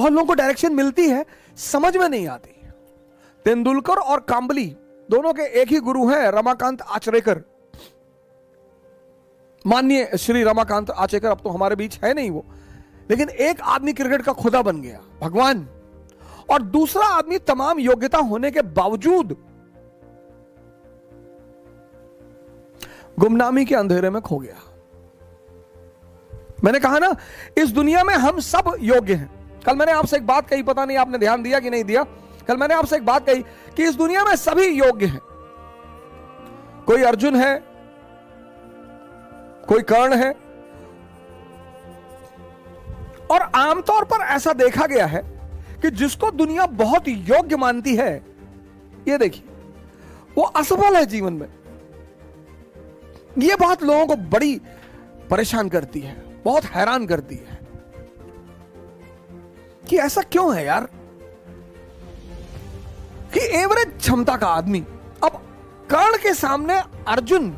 बहुत लोगों को डायरेक्शन मिलती है, समझ में नहीं आती। तेंदुलकर और कांबली दोनों के एक ही गुरु हैं, रमाकांत आचरेकर। माननीय श्री रमाकांत आचरेकर अब तो हमारे बीच है नहीं वो, लेकिन एक आदमी क्रिकेट का खुदा बन गया, भगवान, और दूसरा आदमी तमाम योग्यता होने के बावजूद गुमनामी के अंधेरे में खो गया। मैंने कहा ना, इस दुनिया में हम सब योग्य हैं। कल मैंने आपसे एक बात कही, पता नहीं आपने ध्यान दिया कि नहीं दिया। कल मैंने आपसे एक बात कही कि इस दुनिया में सभी योग्य हैं। कोई अर्जुन है, कोई कर्ण है, और आमतौर पर ऐसा देखा गया है कि जिसको दुनिया बहुत योग्य मानती है, ये देखिए, वो असफल है जीवन में। ये बात लोगों को बड़ी परेशान करती है, बहुत हैरान करती है कि ऐसा क्यों है यार, कि एवरेज क्षमता का आदमी, अब कर्ण के सामने अर्जुन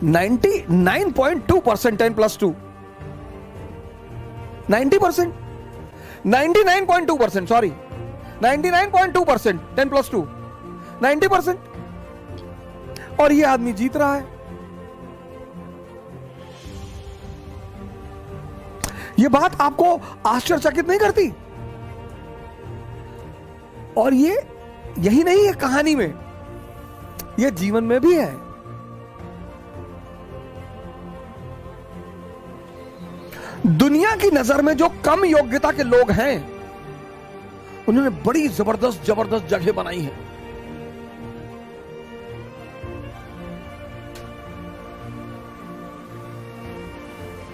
99.2% 10+2, 90%, 99.2%, सॉरी 99.2% 10+2, 90%, और ये आदमी जीत रहा है। ये बात आपको आश्चर्यचकित नहीं करती? और ये यही नहीं है कहानी में, ये जीवन में भी है। दुनिया की नजर में जो कम योग्यता के लोग हैं, उन्होंने बड़ी जबरदस्त जबरदस्त जगह बनाई है।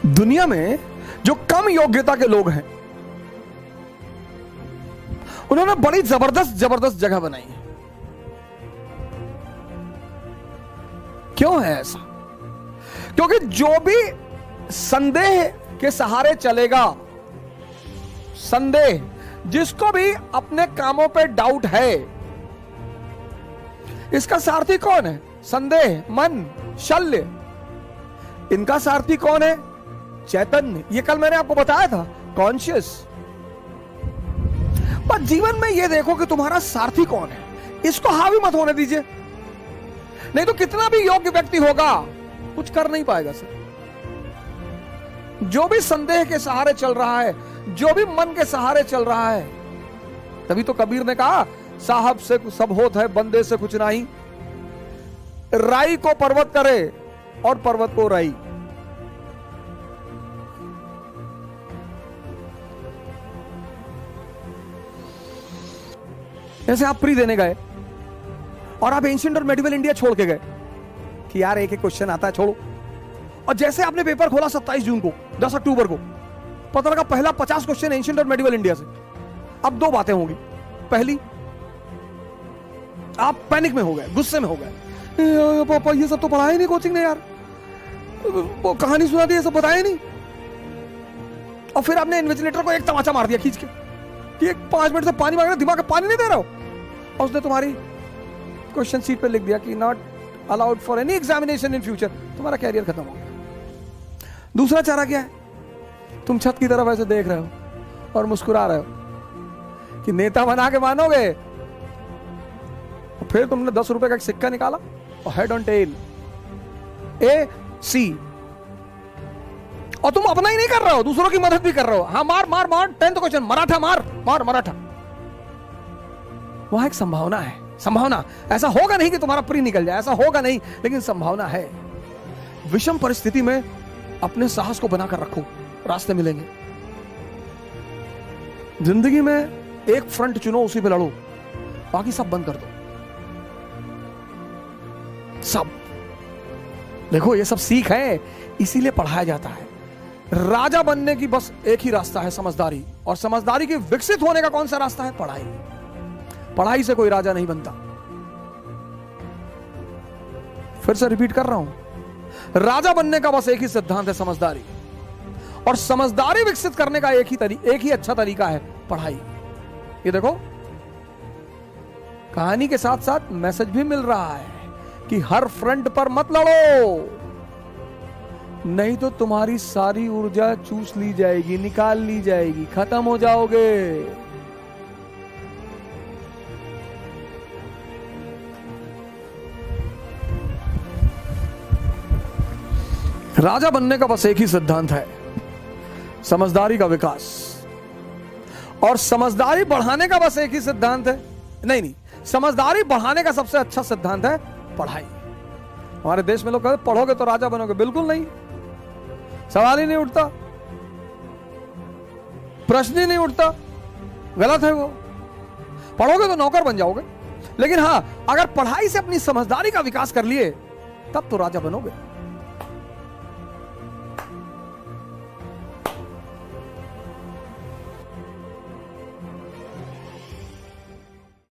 दुनिया में जो कम योग्यता के लोग हैं, उन्होंने बड़ी जबरदस्त जबरदस्त जगह बनाई है। क्यों है ऐसा? क्योंकि जो भी संदेह के सहारे चलेगा, संदेह, जिसको भी अपने कामों पे डाउट है, इसका सारथी कौन है? संदेह, मन, शल्य। इनका सारथी कौन है? चैतन्य। ये कल मैंने आपको बताया था, कॉन्शियस। पर जीवन में ये देखो कि तुम्हारा सारथी कौन है, इसको हावी मत होने दीजिए, नहीं तो कितना भी योग्य व्यक्ति होगा, कुछ कर नहीं पाएगा सर। जो भी संदेह के सहारे चल रहा है, जो भी मन के सहारे चल रहा है, तभी तो कबीर ने कहा, साहब से सब होत है, बंदे से कुछ नहीं। राई को पर्वत करे और पर्वत को राई। जैसे आप प्री देने गए और आप एंशिएंट और मेडिवल इंडिया छोड़ के गए कि यार एक एक क्वेश्चन आता है, छोड़ो। और जैसे आपने पेपर खोला 27 जून को, 10 अक्टूबर को, पता लगा पहला 50 क्वेश्चन एंशिएंट और मेडिवल इंडिया से। अब दो बातें होंगी। पहली, आप पैनिक में हो गए, गुस्से में हो गए, पापा ये सब तो पढ़ाया नहीं कोचिंग ने यार, वो कहानी सुना दी, ये सब बताया नहीं। और फिर आपने इन्विजिलेटर को एक तमाचा मार दिया खींच के कि 5 मिनट से पानी मांग रहा, दिमाग में पानी नहीं दे रहा हो, और उसने तुम्हारी क्वेश्चन शीट पे लिख दिया कि not allowed for any examination in future. तुम्हारा कैरियर खत्म हो गया। दूसरा चारा क्या है? तुम छत की तरफ ऐसे देख रहे हो और मुस्कुरा रहे हो कि नेता बना के मानोगे। फिर तुमने 10 रुपए का एक सिक्का निकाला और हेड ऑन टेल AC, और तुम अपना ही नहीं कर रहे हो, दूसरों की मदद भी कर रहे हो। हाँ, मार मार मार, 10th क्वेश्चन मराठा, मार मार मराठा। वहां एक संभावना है, संभावना। ऐसा होगा नहीं कि तुम्हारा प्री निकल जाए, ऐसा होगा नहीं, लेकिन संभावना है। विषम परिस्थिति में अपने साहस को बनाकर रखो, रास्ते मिलेंगे। जिंदगी में एक फ्रंट चुनो, उसी पे लड़ो, बाकी सब बंद कर दो। सब देखो, ये सब सीख है, इसीलिए पढ़ाया जाता है। राजा बनने की बस एक ही रास्ता है, समझदारी। और समझदारी के विकसित होने का कौन सा रास्ता है? पढ़ाई। पढ़ाई से कोई राजा नहीं बनता। फिर से रिपीट कर रहा हूं, राजा बनने का बस एक ही सिद्धांत है, समझदारी। और समझदारी विकसित करने का एक ही अच्छा तरीका है, पढ़ाई। ये देखो, कहानी के साथ साथ मैसेज भी मिल रहा है कि हर फ्रंट पर मत लड़ो, नहीं तो तुम्हारी सारी ऊर्जा चूस ली जाएगी, निकाल ली जाएगी, खत्म हो जाओगे। राजा बनने का बस एक ही सिद्धांत है, समझदारी का विकास। और समझदारी बढ़ाने का बस एक ही सिद्धांत है, नहीं, समझदारी बढ़ाने का सबसे अच्छा सिद्धांत है पढ़ाई। हमारे देश में लोग कहते पढ़ोगे तो राजा बनोगे, बिल्कुल नहीं, सवाल ही नहीं उठता, प्रश्न ही नहीं उठता, गलत है वो। पढ़ोगे तो नौकर बन जाओगे, लेकिन हां, अगर पढ़ाई से अपनी समझदारी का विकास कर लिए तब तो राजा बनोगे।